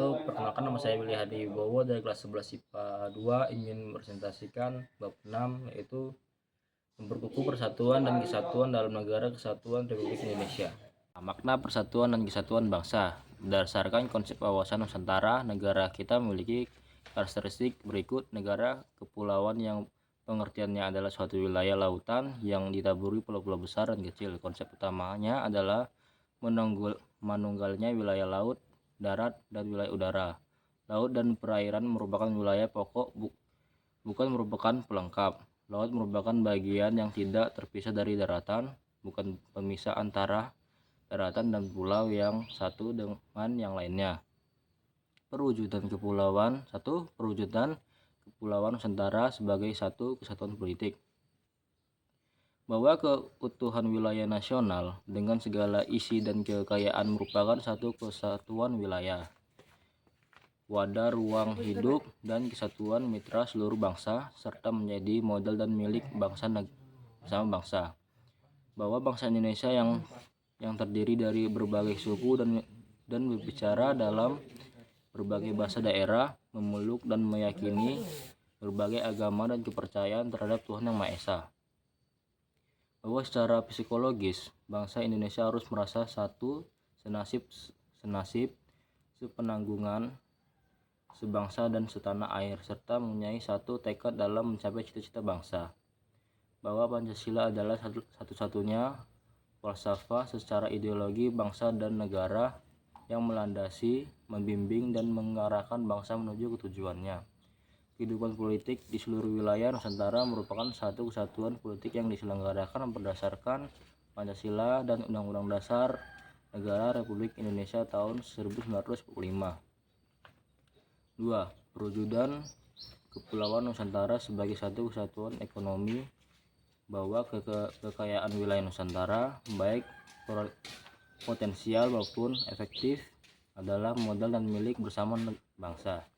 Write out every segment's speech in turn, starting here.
wabarakatuh. Perkenalkan, nama saya Willy Hadi Wibowo dari kelas 11 IPA 2, ingin presentasikan bab 6, yaitu memperkukuh persatuan dan kesatuan dalam negara kesatuan Republik Indonesia. Makna persatuan dan kesatuan bangsa. Berdasarkan konsep wawasan Nusantara, negara kita memiliki karakteristik berikut. Negara kepulauan yang pengertiannya adalah suatu wilayah lautan yang ditaburi pulau-pulau besar dan kecil. Konsep utamanya adalah menunggalnya wilayah laut, darat, dan wilayah udara. Laut dan perairan merupakan wilayah pokok, bukan merupakan pelengkap. Laut merupakan bagian yang tidak terpisah dari daratan, bukan pemisah antara daratan dan pulau yang satu dengan yang lainnya. Perwujudan kepulauan. 1. Perwujudan Kepulauan Nusantara sebagai satu kesatuan politik. Bahwa keutuhan wilayah nasional dengan segala isi dan kekayaan merupakan satu kesatuan wilayah, wadah ruang hidup dan kesatuan mitra seluruh bangsa, serta menjadi modal dan milik bangsa bersama bangsa. Bahwa bangsa Indonesia yang terdiri dari berbagai suku dan berbicara dalam berbagai bahasa daerah, memeluk dan meyakini berbagai agama dan kepercayaan terhadap Tuhan Yang Maha Esa. Bahwa secara psikologis bangsa Indonesia harus merasa satu, senasib, sepenanggungan, sebangsa dan setanah air, serta mempunyai satu tekad dalam mencapai cita-cita bangsa. Bahwa Pancasila adalah satu-satunya falsafah secara ideologi bangsa dan negara yang melandasi, membimbing, dan mengarahkan bangsa menuju ke tujuannya. Kehidupan politik di seluruh wilayah Nusantara merupakan satu kesatuan politik yang diselenggarakan berdasarkan Pancasila dan Undang-Undang Dasar Negara Republik Indonesia tahun 1945. 2. Perwujudan Kepulauan Nusantara sebagai satu kesatuan ekonomi. Bahwa kekayaan wilayah Nusantara, baik potensial maupun efektif, adalah modal dan milik bersama bangsa.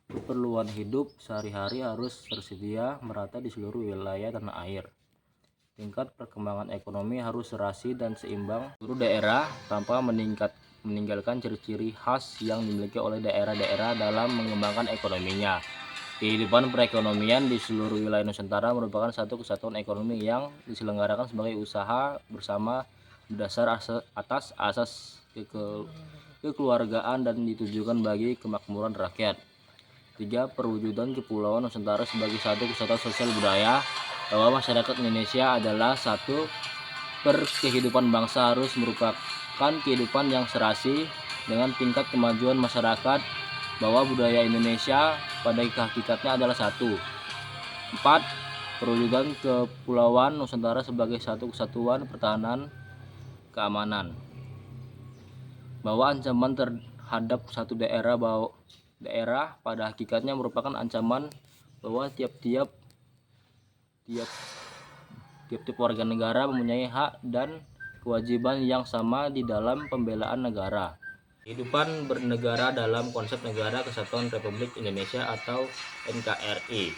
Keperluan hidup sehari-hari harus tersedia merata di seluruh wilayah tanah air. Tingkat perkembangan ekonomi harus serasi dan seimbang seluruh daerah tanpa meninggalkan ciri-ciri khas yang dimiliki oleh daerah-daerah dalam mengembangkan ekonominya. Kehidupan perekonomian di seluruh wilayah Nusantara merupakan satu kesatuan ekonomi yang diselenggarakan sebagai usaha bersama berdasar atas asas kekeluargaan dan ditujukan bagi kemakmuran rakyat. 3. Perwujudan Kepulauan Nusantara sebagai satu kesatuan sosial budaya. Bahwa masyarakat Indonesia adalah satu. Kehidupan bangsa harus merupakan kehidupan yang serasi dengan tingkat kemajuan masyarakat. Bahwa budaya Indonesia pada hakikatnya adalah satu. 4. Perwujudan Kepulauan Nusantara sebagai satu kesatuan pertahanan keamanan. Bahwa ancaman terhadap satu daerah pada hakikatnya merupakan ancaman, bahwa tiap-tiap warga negara mempunyai hak dan kewajiban yang sama di dalam pembelaan negara. Kehidupan bernegara dalam konsep Negara Kesatuan Republik Indonesia atau NKRI.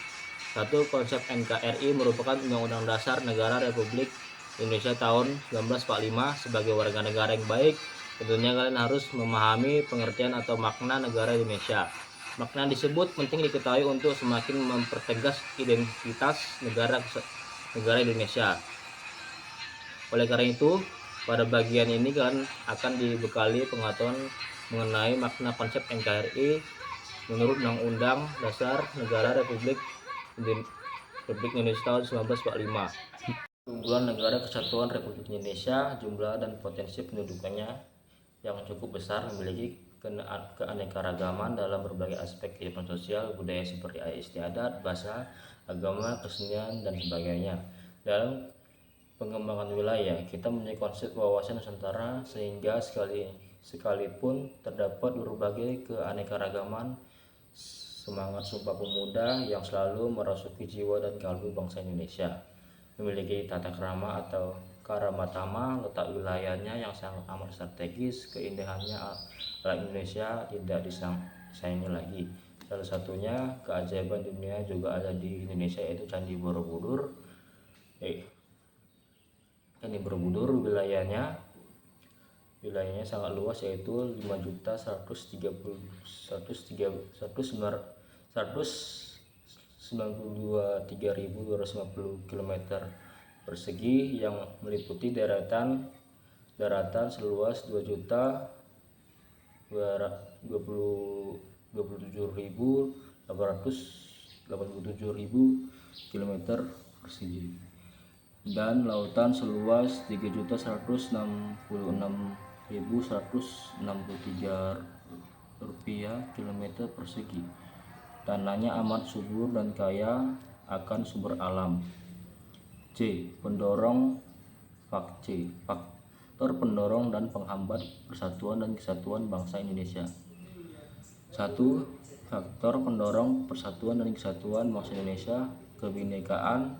1. Konsep NKRI merupakan Undang-Undang Dasar Negara Republik Indonesia tahun 1945. Sebagai warga negara yang baik, tentunya kalian harus memahami pengertian atau makna negara Indonesia. Makna disebut penting diketahui untuk semakin mempertegas identitas negara Indonesia. Oleh karena itu, pada bagian ini kalian akan dibekali pengetahuan mengenai makna konsep NKRI menurut Undang-Undang Dasar Negara Republik Indonesia tahun 1945. Keunggulan negara kesatuan Republik Indonesia, jumlah dan potensi pendudukannya yang cukup besar, memiliki keanekaragaman dalam berbagai aspek kehidupan sosial budaya seperti istiadat, bahasa, agama, kesenian, dan sebagainya. Dalam pengembangan wilayah, kita mempunyai konsep wawasan Nusantara sehingga sekalipun terdapat berbagai keanekaragaman, semangat Sumpah Pemuda yang selalu merasuki jiwa dan kalbu bangsa Indonesia. Memiliki tata krama atau karamatama, letak wilayahnya yang sangat amat strategis, keindahannya alam Indonesia tidak disaingi lagi. Salah satunya keajaiban dunia juga ada di Indonesia, yaitu Candi Borobudur. Candi Borobudur wilayahnya Wilayahnya sangat luas, yaitu 5.192.250 km persegi yang meliputi daratan seluas 2.027.887 km persegi dan lautan seluas 3.166.163 km persegi. Tanahnya amat subur dan kaya akan sumber alam. C. Faktor pendorong dan penghambat persatuan dan kesatuan bangsa Indonesia. 1. Faktor pendorong persatuan dan kesatuan bangsa Indonesia: kebinekaan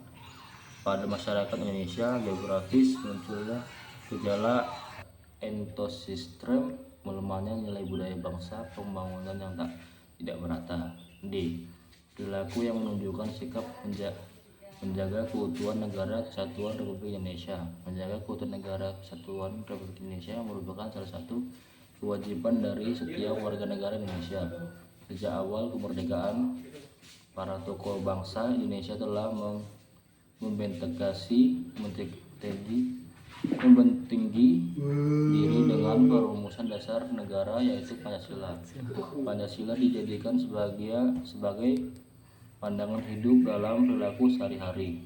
pada masyarakat Indonesia. Geografis: munculnya gejala entosistem, melemahnya nilai budaya bangsa, pembangunan yang tidak merata. D. Perilaku yang menunjukkan sikap menjaga keutuhan negara kesatuan Republik Indonesia. Menjaga keutuhan negara kesatuan Republik Indonesia merupakan salah satu kewajiban dari setiap warga negara Indonesia. Sejak awal kemerdekaan, para tokoh bangsa Indonesia telah membentinggi diri dengan perumusan dasar negara, yaitu Pancasila. Pancasila dijadikan sebagai pandangan hidup dalam perilaku sehari-hari.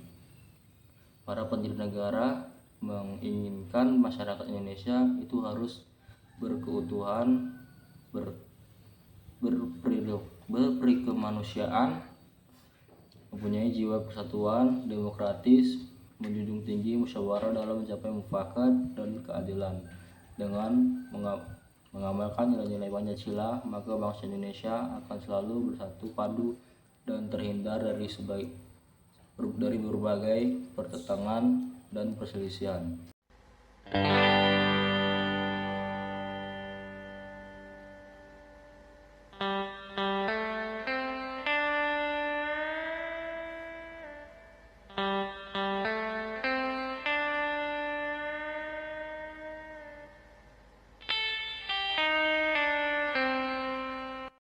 Para pendiri negara menginginkan masyarakat Indonesia itu harus berkeutuhan, berperikemanusiaan, mempunyai jiwa persatuan, demokratis, menjunjung tinggi musyawarah dalam mencapai mufakat dan keadilan. Dengan mengamalkan nilai-nilai Pancasila, maka bangsa Indonesia akan selalu bersatu padu dan terhindar dari berbagai pertentangan dan perselisihan.